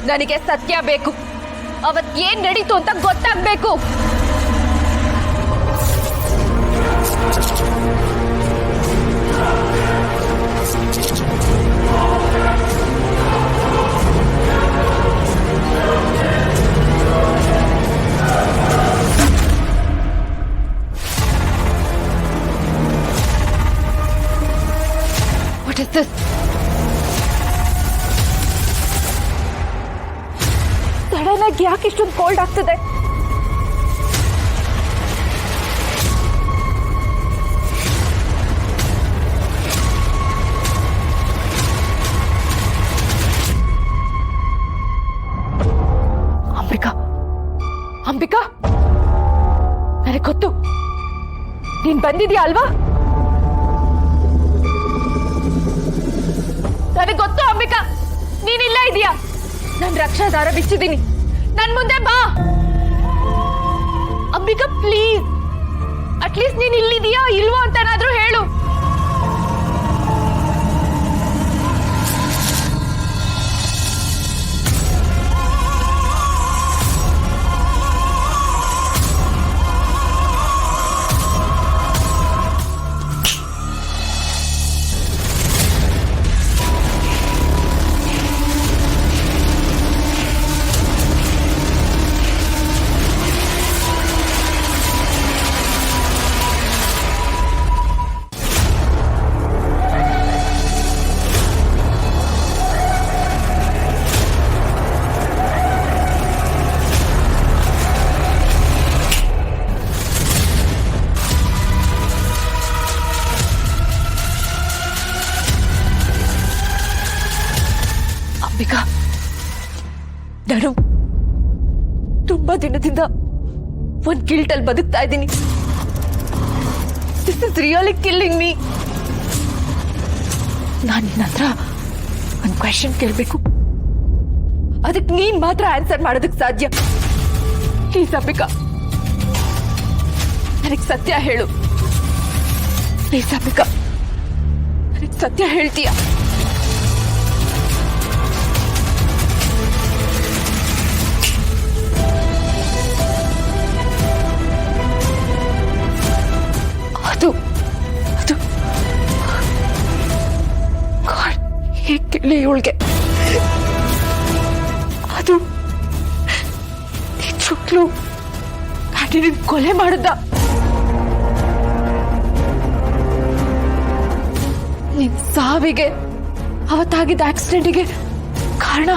ನನಗೆ ಸತ್ಯ ಬೇಕು. ಅವತ್ ಏನ್ ನಡೀತು ಅಂತ ಗೊತ್ತಾಗ್ಬೇಕು. What is this? ಸಡನ್ ಆಗಿ ಯಾಕೆ ಇಷ್ಟೊಂದು ಕೋಲ್ಡ್ ಆಗ್ತದೆ? ಅಂಬಿಕಾ, ಅಂಬಿಕಾ, ನನಗೆ ಗೊತ್ತು ನೀನ್ ಬಂದಿದ್ಯಾ ಅಲ್ವಾ? ನನಗೆ ಗೊತ್ತು ಅಂಬಿಕಾ, ನೀನಿಲ್ಲ ಇದೀಯಾ. ನಾನು ರಕ್ಷಾ ದಾರ ಬಿಚ್ಚಿದ್ದೀನಿ. ನನ್ ಮುಂದೆ ಬಾ ಅಂಬಿಕಾ, ಪ್ಲೀಸ್. ಅಟ್ಲೀಸ್ಟ್ ನೀನ್ ಇಲ್ಲಿದೀಯಾ ಇಲ್ವೋ ಅಂತನಾದ್ರೂ ಹೇಳು. ಅಂಬಿಕಾ, ನಾನು ತುಂಬಾ ದಿನದಿಂದ ಒಂದ್ ಗಿಲ್ಟ್ ಅಲ್ಲಿ ಬದುಕ್ತಾ ಇದ್ದೀನಿ. This is really killing me. ನಾನು ನಿನ್ನ ಹತ್ರ ಒಂದ್ ಕ್ವೆಶ್ಚನ್ ಕೇಳ್ಬೇಕು. ಅದಕ್ಕೆ ನೀನ್ ಮಾತ್ರ ಆನ್ಸರ್ ಮಾಡೋದಕ್ಕೆ ಸಾಧ್ಯ. ಪ್ಲೀಸ್ ಅಂಬಿಕಾ, ನನಗ್ ಸತ್ಯ ಹೇಳು. ಪ್ಲೀಸ್ ಅಂಬಿಕಾ, ನನಗ್ ಸತ್ಯ ಹೇಳ್ತೀಯಾ? ಅದು ಹೇಗೆ ಕೇಳಿ ಇವಳಿಗೆ? ಅದು ನಿಜವಾಗ್ಲೂ ನಾನು ಕೊಲೆ ಮಾಡಿದ್ದ? ನಿನ್ ಸಾವಿಗೆ ಅವತ್ತಾಗಿದ್ದ ಆಕ್ಸಿಡೆಂಟಿಗೆ ಕಾರಣ